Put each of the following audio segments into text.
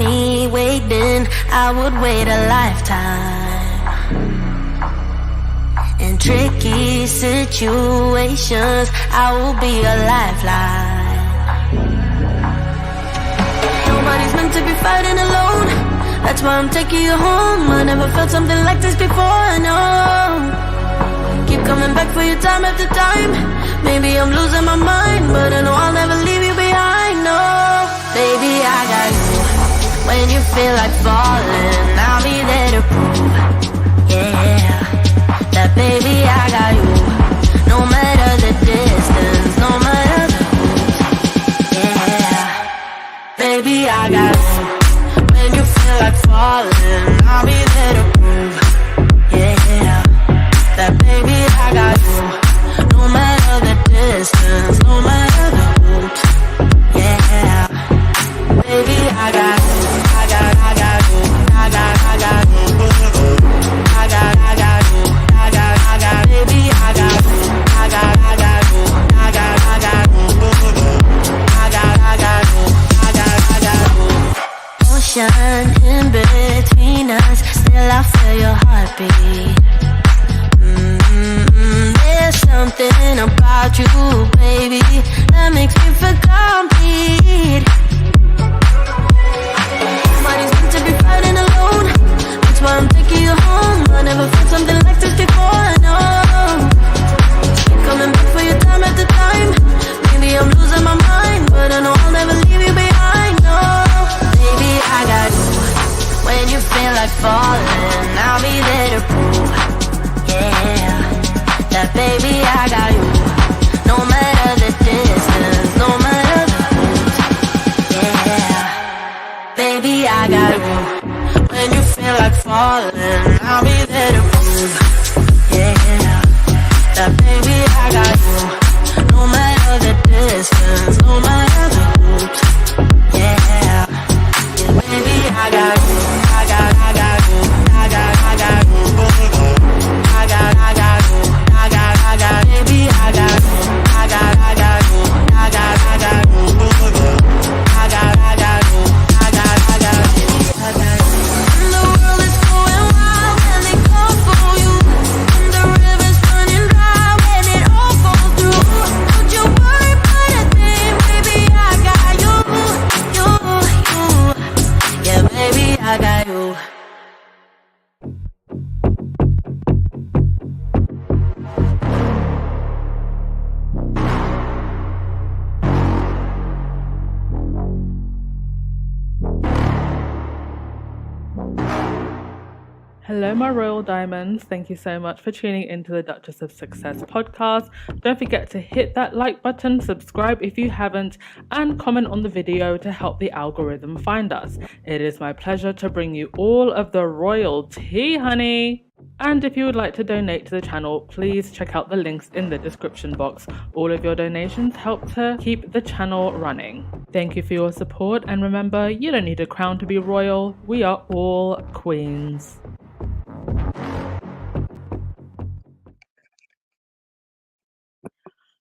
me waiting, I would wait a lifetime. In tricky situations, I will be a lifeline. Nobody's meant to be fighting alone. That's why I'm taking you home. I never felt something like this before, no. Keep coming back for you time after time. Maybe I'm losing my mind, but I know I'll never leave you behind, no. Baby, I got you. When you feel like falling, I'll be there to prove, yeah, that baby, I got you. No matter the distance, no matter the route, yeah, baby, I got you. When you feel like falling, I'll be there to prove, yeah, that baby, I got you. No matter the distance, no matter the route, yeah, baby, I got you. I got you. I got you. I got you. Baby, I got you. I got you. I got you. Ocean in between us, still I feel your heartbeat. There's something about you, baby, that makes me feel complete. Nobody's meant to be fighting alone. That's why I'm taking you home. I never felt something like this before, no. Keep coming back for you time after time. Maybe I'm losing my mind, but I know I'll never leave you behind, no. Baby, I got you. When you feel like falling, I'll be there to prove, yeah, that baby, I got you. No matter the distance, no matter the route, yeah, baby, I got you. When you feel like falling, I'll be there to prove, yeah, that baby, I got you. No matter the distance, no matter the route, yeah, baby, I got you. I got you. I got you. I got you. Baby, I got you. I got you. I got you. And the world is going wild when they come for you. And the river's running dry when it all falls through. Don't you worry about a thing, baby, I got you. Yeah, baby, I got you. Hello, my royal diamonds. Thank you so much for tuning into the Duchess of Success podcast. Don't forget to hit that like button, subscribe if you haven't, and comment on the video to help the algorithm find us. It is my pleasure to bring you all of the royalty, honey. And if you would like to donate to the channel, please check out the links in the description box. All of your donations help to keep the channel running. Thank you for your support, and remember, you don't need a crown to be royal. We are all queens.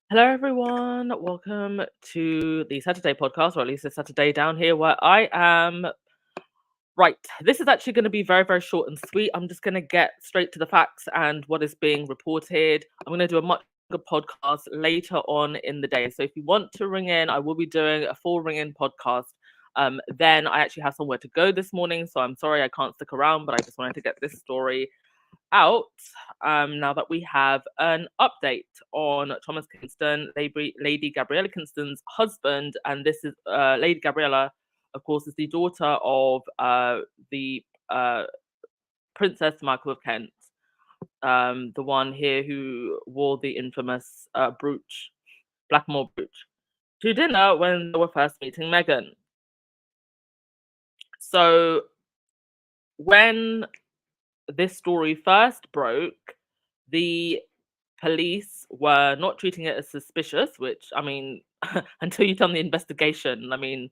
Hello everyone, welcome to the Saturday podcast, or at least the Saturday down here where I am. Right, this is actually going to be very, very short and sweet. I'm just going to get straight to the facts and what is being reported. I'm going to do a much longer podcast later on in the day. So if you want to ring in, I will be doing a full ring-in podcast. Then I actually have somewhere to go this morning, so I'm sorry I can't stick around, but I just wanted to get this story out now that we have an update on Thomas Kingston, Lady Gabriella Kingston's husband, and this is Lady Gabriella, of course, is the daughter of the Princess Michael of Kent, the one here who wore the infamous brooch, Blackmore brooch, to dinner when they were first meeting Meghan. So when this story first broke, the police were not treating it as suspicious, which, I mean, until you've done the investigation, I mean,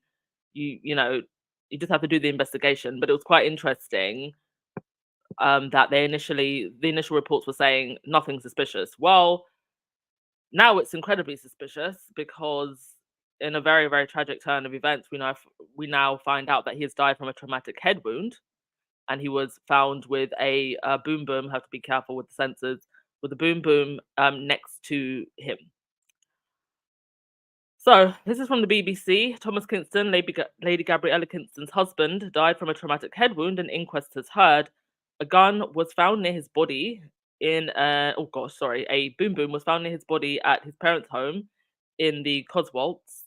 you know, you just have to do the investigation. But it was quite interesting that the initial reports were saying nothing suspicious. Well, now it's incredibly suspicious because in a very, very tragic turn of events, we now find out that he has died from a traumatic head wound, and he was found with a boom boom. Have to be careful with the sensors. With a boom boom next to him. So this is from the BBC. Thomas Kingston, Lady Gabriella Kingston's husband, died from a traumatic head wound. An inquest has heard. A gun was found near his body a boom boom was found near his body at his parents' home in the Cotswolds.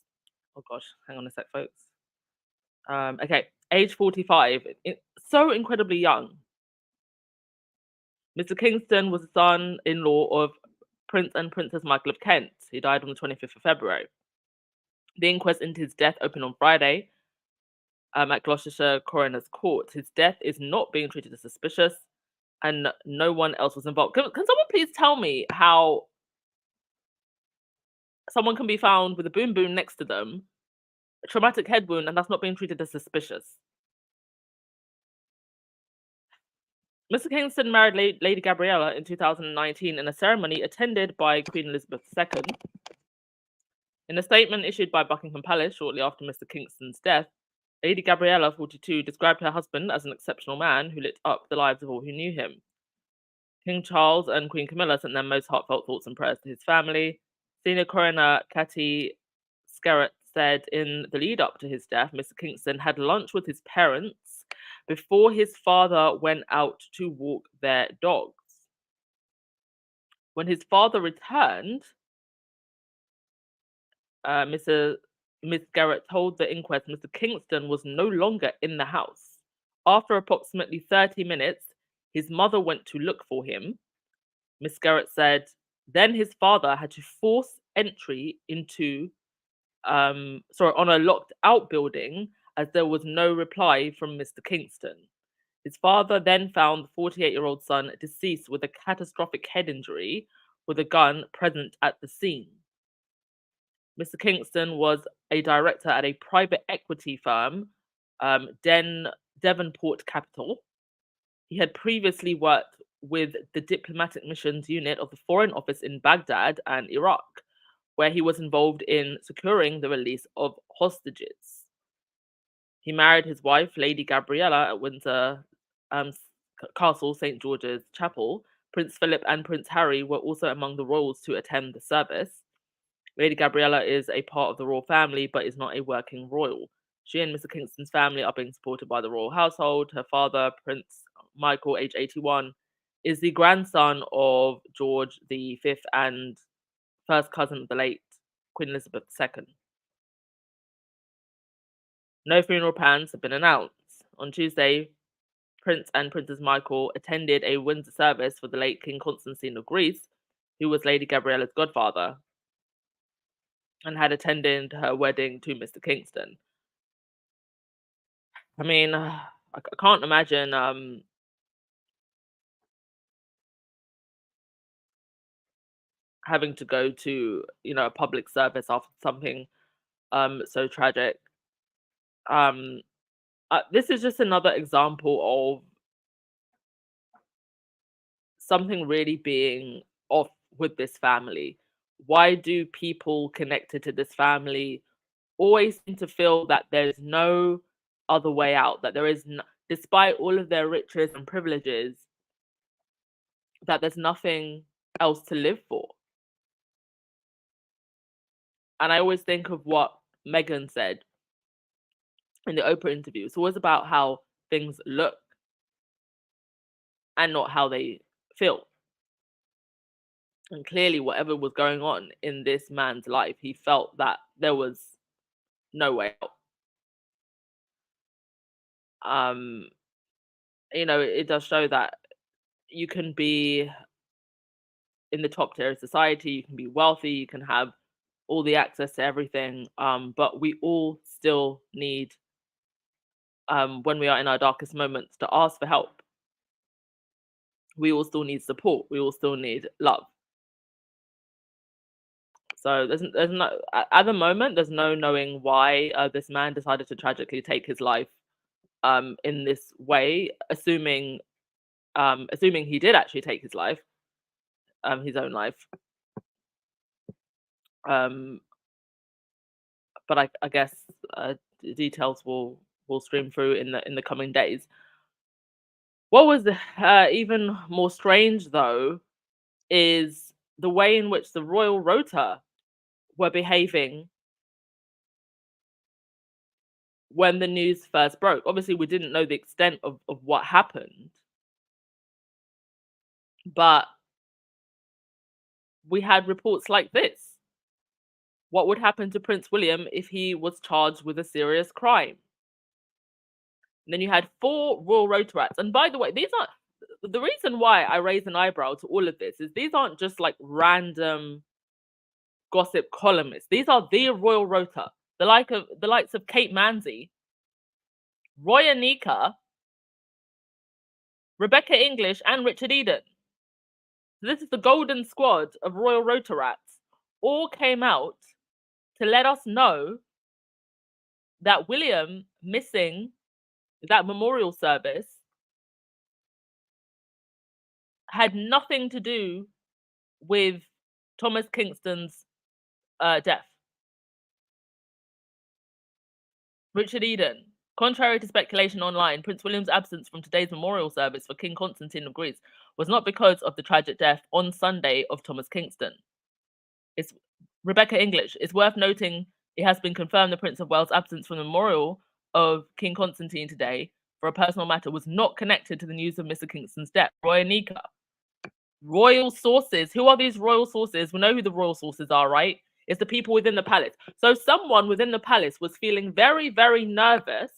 Oh gosh, hang on a sec, folks. Okay, age 45, so incredibly young. Mr. Kingston was the son-in-law of Prince and Princess Michael of Kent. He died on the 25th of February. The inquest into his death opened on Friday at Gloucestershire Coroner's Court. His death is not being treated as suspicious, and no one else was involved. Can someone please tell me how someone can be found with a boom boom next to them, a traumatic head wound, and that's not being treated as suspicious? Mr. Kingston married Lady Gabriella in 2019 in a ceremony attended by Queen Elizabeth II. In a statement issued by Buckingham Palace shortly after Mr. Kingston's death, Lady Gabriella, 42, described her husband as an exceptional man who lit up the lives of all who knew him. King Charles and Queen Camilla sent their most heartfelt thoughts and prayers to his family. Senior coroner Katie Skerritt said in the lead up to his death, Mr. Kingston had lunch with his parents before his father went out to walk their dogs. When his father returned, Miss Garrett told the inquest Mr. Kingston was no longer in the house. After approximately 30 minutes, his mother went to look for him. Miss Garrett said, then his father had to force entry into, on a locked out building as there was no reply from Mr. Kingston. His father then found the 48-year-old son deceased with a catastrophic head injury with a gun present at the scene. Mr. Kingston was a director at a private equity firm, Devonport Capital. He had previously worked with the diplomatic missions unit of the Foreign Office in Baghdad and Iraq, where he was involved in securing the release of hostages. He married his wife, Lady Gabriella, at Windsor Castle, St. George's Chapel. Prince Philip and Prince Harry were also among the royals to attend the service. Lady Gabriella is a part of the royal family, but is not a working royal. She and Mr. Kingston's family are being supported by the royal household. Her father, Prince Michael, age 81, is the grandson of George V and first cousin of the late Queen Elizabeth II. No funeral plans have been announced. On Tuesday, Prince and Princess Michael attended a Windsor service for the late King Constantine of Greece, who was Lady Gabriella's godfather, and had attended her wedding to Mr. Kingston. I mean, I can't imagine having to go to, a public service after something so tragic. This is just another example of something really being off with this family. Why do people connected to this family always seem to feel that there's no other way out, that there is, despite all of their riches and privileges, that there's nothing else to live for? And I always think of what Meghan said in the Oprah interview. It's always about how things look and not how they feel. And clearly, whatever was going on in this man's life, he felt that there was no way out. It does show that you can be in the top tier of society, you can be wealthy, you can have all the access to everything, but we all still need, when we are in our darkest moments, to ask for help. We all still need support. We all still need love. So there's no, at the moment, there's no knowing why this man decided to tragically take his life in this way, assuming he did actually take his life, his own life. but I guess details will stream through in the coming days. What was even more strange, though, is the way in which the Royal Rota were behaving when the news first broke. Obviously, we didn't know the extent of what happened, but we had reports like this. What would happen to Prince William if he was charged with a serious crime? And then you had 4 Royal Rotaracts. And by the way, these aren't the reason why I raise an eyebrow to all of this is these aren't just like random gossip columnists. These are the Royal Rota, the likes of Kate Manzi, Roy Anika, Rebecca English, and Richard Eden. So this is the golden squad of Royal Rotaracts, all came out to let us know that William missing that memorial service had nothing to do with Thomas Kingston's death. Richard Eden. Contrary to speculation online, Prince William's absence from today's memorial service for King Constantine of Greece was not because of the tragic death on Sunday of Thomas Kingston. It's Rebecca English. It's worth noting it has been confirmed the Prince of Wales' absence from the memorial of King Constantine today for a personal matter was not connected to the news of Mr. Kingston's death. Roy Anika. Royal sources. Who are these royal sources? We know who the royal sources are, right? It's the people within the palace. So someone within the palace was feeling very, very nervous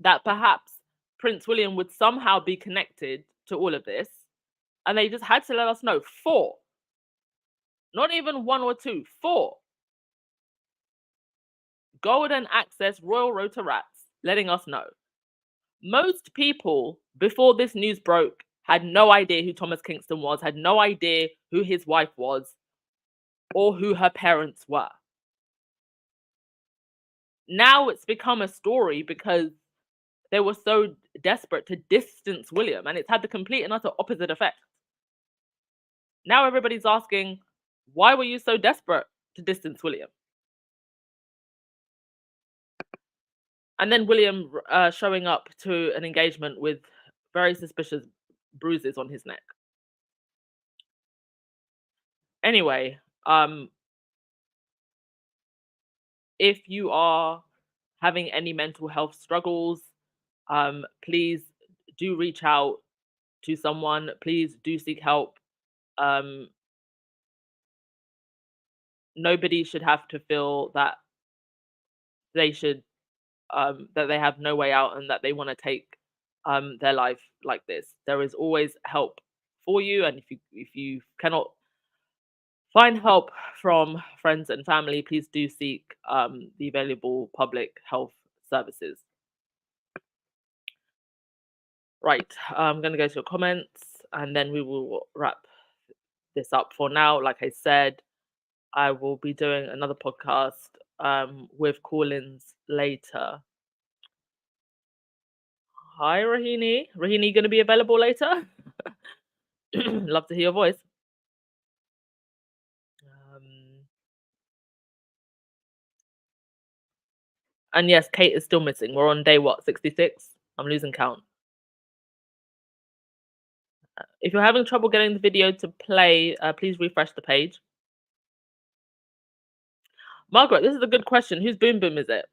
that perhaps Prince William would somehow be connected to all of this. And they just had to let us know. 4. Not even 1 or 2. 4. Golden Access Royal Rotaracts letting us know. Most people, before this news broke, had no idea who Thomas Kingston was, had no idea who his wife was, or who her parents were. Now it's become a story because they were so desperate to distance William, and it's had the complete and utter opposite effect. Now everybody's asking, why were you so desperate to distance William? And then William showing up to an engagement with very suspicious bruises on his neck. Anyway, if you are having any mental health struggles, please do reach out to someone. Please do seek help. Nobody should have to feel that they should that they have no way out and that they want to take their life like this. There is always help for you, and if you cannot find help from friends and family, please do seek the available public health services. Right, I'm going to go to your comments and then we will wrap this up. For now, like I said, I will be doing another podcast with call-ins later. Hi, Rahini. Rahini going to be available later? Love to hear your voice. And yes, Kate is still missing. We're on day what, 66? I'm losing count. If you're having trouble getting the video to play, please refresh the page. Margaret, this is a good question. Whose boom boom is it?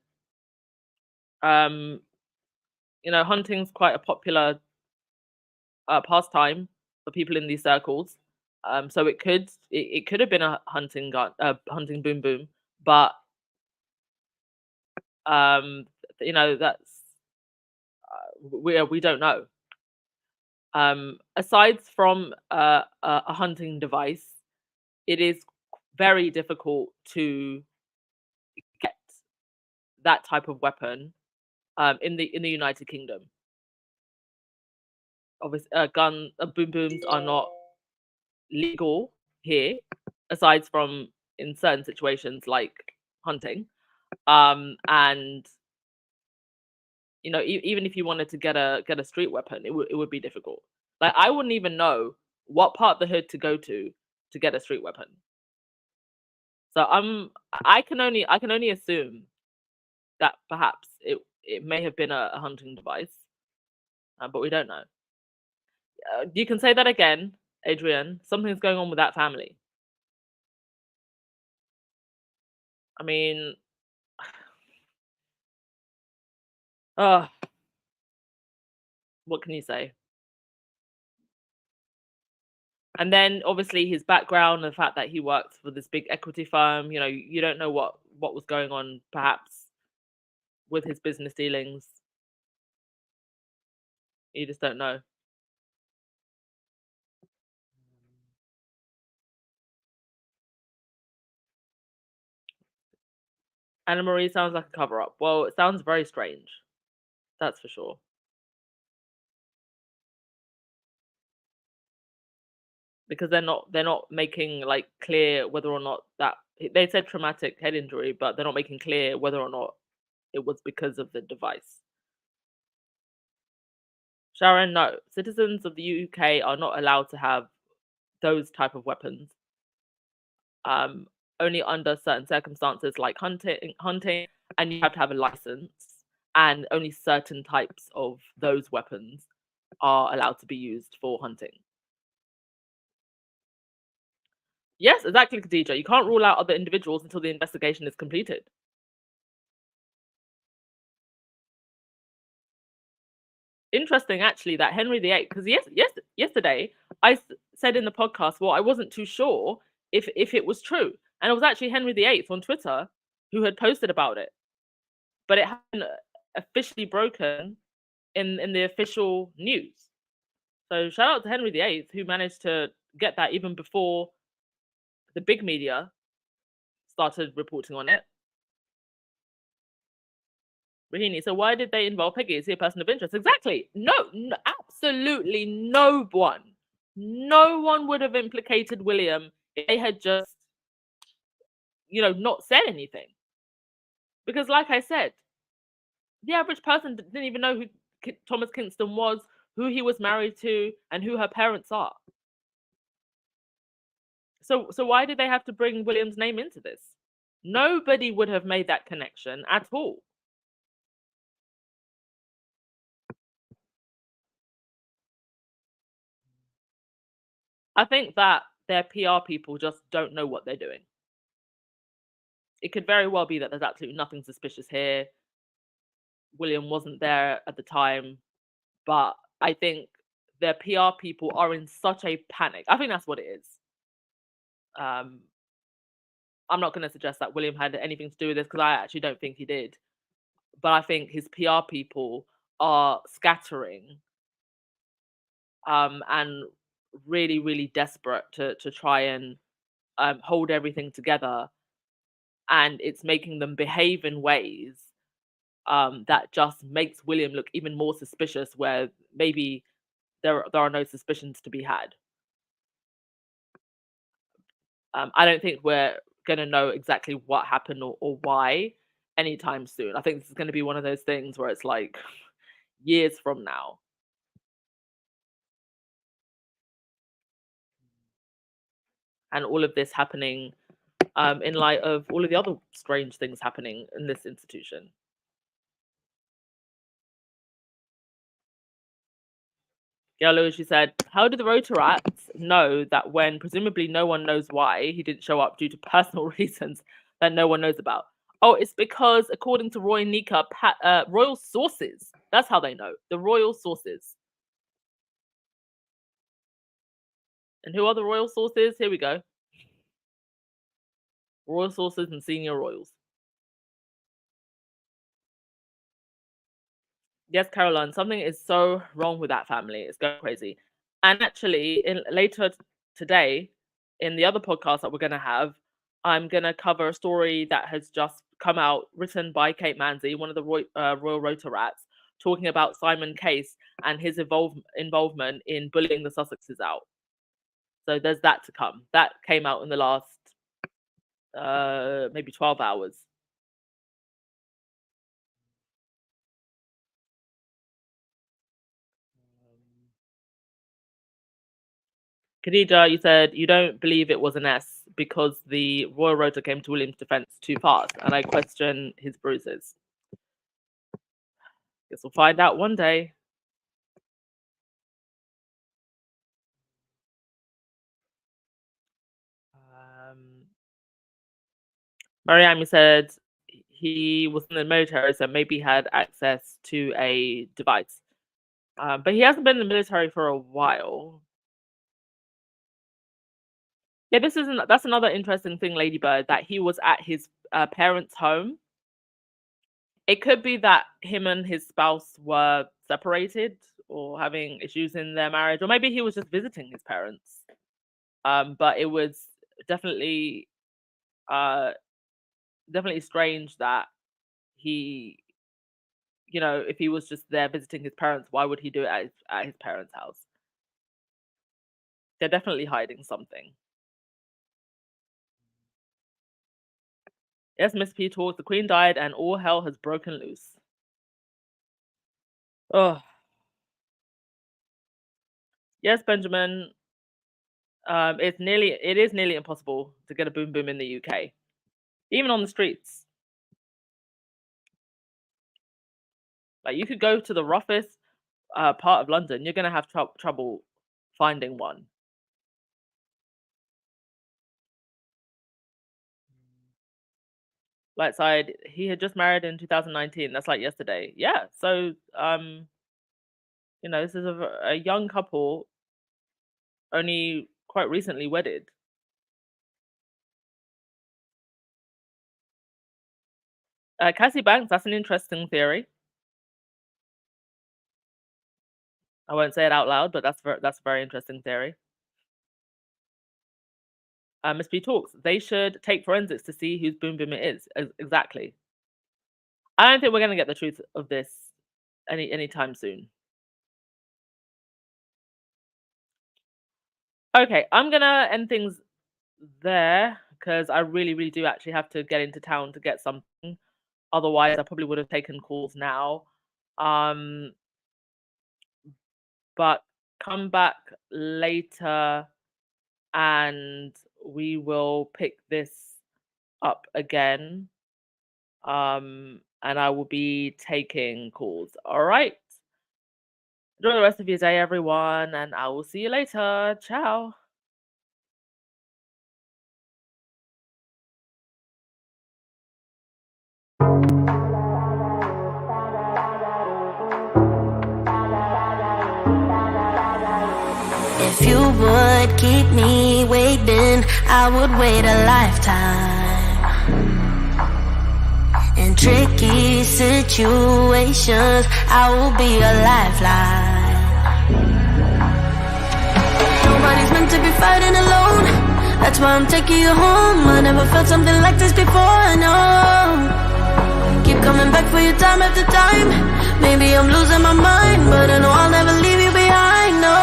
You know, hunting's quite a popular pastime for people in these circles. So it could have been a hunting boom boom, but you know, that's we don't know. Aside from a hunting device, it is very difficult to get that type of weapon in the United Kingdom. Obviously, boom booms are not legal here, aside from in certain situations like hunting. And you know, even if you wanted to get a street weapon, it would be difficult. Like I wouldn't even know what part of the hood to go to get a street weapon. So I can only assume that perhaps it may have been a hunting device, but we don't know. You can say that again, Adrian. Something's going on with that family. I mean, uh, what can you say? And then obviously his background, the fact that he worked for this big equity firm, you don't know what was going on perhaps with his business dealings. You just don't know. Anna Marie sounds like a cover up. Well, it sounds very strange. That's for sure. Because they're not making like clear whether or not that they said traumatic head injury, but they're not making clear whether or not it was because of the device. Sharon, no. Citizens of the UK are not allowed to have those type of weapons. Um, Only under certain circumstances like hunting, and you have to have a license, and only certain types of those weapons are allowed to be used for hunting. Yes, exactly, Khadija. You can't rule out other individuals until the investigation is completed. Interesting, actually, that Henry VIII, because yesterday said in the podcast, well, I wasn't too sure if it was true, and it was actually Henry VIII on Twitter who had posted about it, but it hadn't officially broken in the official news. So shout out to Henry VIII who managed to get that even before the big media started reporting on it. Rahini, so why did they involve Peggy? Is he a person of interest? Exactly. No, absolutely no one. No one would have implicated William if they had just, not said anything. Because, like I said, the average person didn't even know who Thomas Kingston was, who he was married to, and who her parents are. So why did they have to bring William's name into this? Nobody would have made that connection at all. I think that their PR people just don't know what they're doing. It could very well be that there's absolutely nothing suspicious here. William wasn't there at the time, but I think their PR people are in such a panic. I think that's what it is. Um, I'm not going to suggest that William had anything to do with this because I actually don't think he did. But I think his PR people are scattering and really, really desperate to try and hold everything together. And it's making them behave in ways that just makes William look even more suspicious, where maybe there are no suspicions to be had. I don't think we're going to know exactly what happened or why anytime soon. I think this is going to be one of those things where it's like years from now. And all of this happening in light of all of the other strange things happening in this institution. Yellow, she said, how do the Rotarats know that when presumably no one knows why he didn't show up due to personal reasons that no one knows about? Oh, it's because according to Roy Nika, royal sources. That's how they know. The royal sources. And who are the royal sources? Here we go. Royal sources and senior royals. Yes, Caroline, something is so wrong with that family. It's going crazy. And actually, later today, in the other podcast that we're going to have, I'm going to cover a story that has just come out, written by Kate Manzi, one of the Royal Rotarats, talking about Simon Case and his involvement in bullying the Sussexes out. So there's that to come. That came out in the last maybe 12 hours. Khadija, you said you don't believe it was an S because the Royal Rotor came to William's defense too fast, and I question his bruises. Guess we'll find out one day. Mariam, you said he was in the military, so maybe he had access to a device. But he hasn't been in the military for a while. Yeah, that's another interesting thing, Ladybird, that he was at his parents' home. It could be that him and his spouse were separated or having issues in their marriage, or maybe he was just visiting his parents. But it was definitely strange that he, if he was just there visiting his parents, why would he do it at his parents' house? They're definitely hiding something. Yes, Miss P talks. The Queen died and all hell has broken loose. Oh. Yes, Benjamin. It is nearly impossible to get a boom boom in the UK, even on the streets. Like, you could go to the roughest part of London, you're gonna have trouble finding one. Lightside, he had just married in 2019. That's like yesterday. Yeah. So, this is a young couple, only quite recently wedded. Cassie Banks, that's an interesting theory. I won't say it out loud, but that's a very interesting theory. Miss P talks. They should take forensics to see whose boom boom it is. Exactly. I don't think we're gonna get the truth of this anytime soon. Okay, I'm gonna end things there because I really, really do actually have to get into town to get something. Otherwise, I probably would have taken calls now. But come back later and we will pick this up again. And I will be taking calls. All right. Enjoy the rest of your day, everyone, and I will see you later. Ciao. If you would keep me waiting, I would wait a lifetime. In tricky situations, I will be a lifeline. Nobody's meant to be fighting alone. That's why I'm taking you home. I never felt something like this before, no. Keep coming back for you time after time. Maybe I'm losing my mind, but I know I'll never leave you behind, no.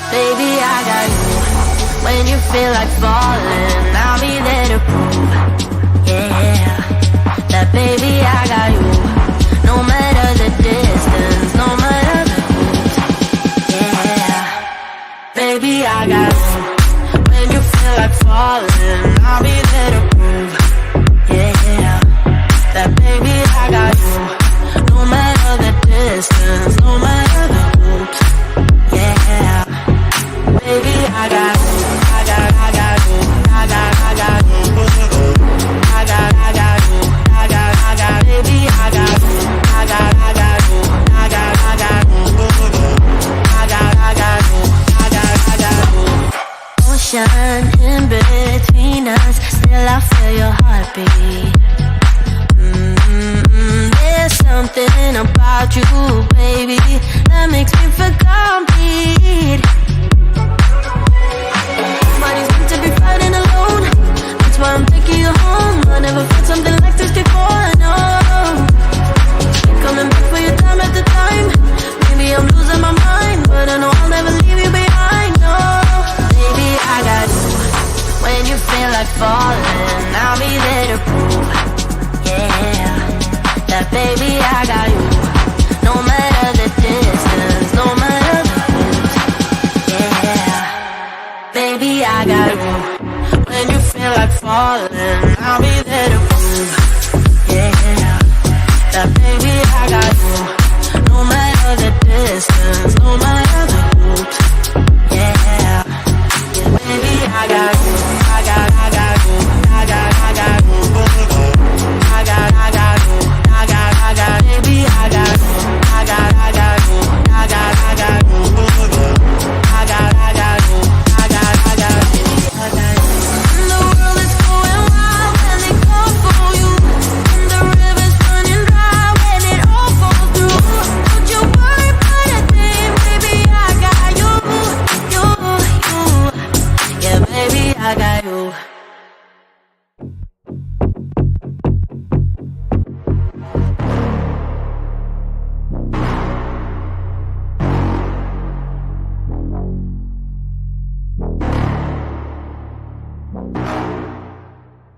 Baby, I got you. When you feel like falling, I'll be there to prove, yeah, that baby, I got you. No matter the distance, no matter the route, yeah, baby, I got you. When you feel like falling, I'll be there to prove, yeah, that baby, I got you. No matter the distance, no matter the route, yeah, baby, I got you. I got you. I got you. I got you. I got you. Baby, I got you. I got you. I got you. I got you. Ocean in between us, still I feel your heartbeat. There's something about you, baby, that makes me feel complete. Nobody's meant to be fighting alone. That's why I'm taking you home. I never felt something like this before, no. Keep coming back for your time after time. Maybe I'm losing my mind, but I know I'll never leave you behind, no. Baby, I got you. When you feel like falling, I'll be there to prove, yeah, that baby, I got you. No matter the distance, no matter the route, yeah, feel like falling, I'll be there to prove, yeah, that baby I got you. No matter the distance, no matter the route, yeah, baby I got you, I got you, I got you, I got you, baby I got you, I got you, I got you, I got you, the world is going wild when they call for you, and the river's running dry when it all falls through. Don't you worry about a thing, baby, I got you, yeah, baby, I got you.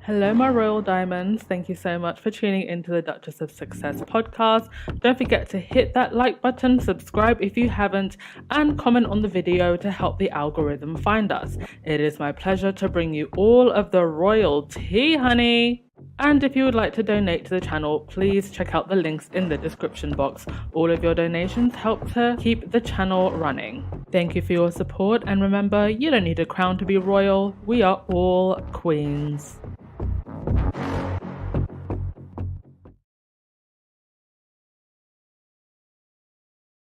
Hello, my royal diamonds. Thank you so much for tuning into the Duchess of Success podcast. Don't forget to hit that like button, subscribe if you haven't, and comment on the video to help the algorithm find us. It is my pleasure to bring you all of the royal tea, honey. And if you would like to donate to the channel, please check out the links in the description box. All of your donations help to keep the channel running. Thank you for your support, and remember, you don't need a crown to be royal. We are all queens.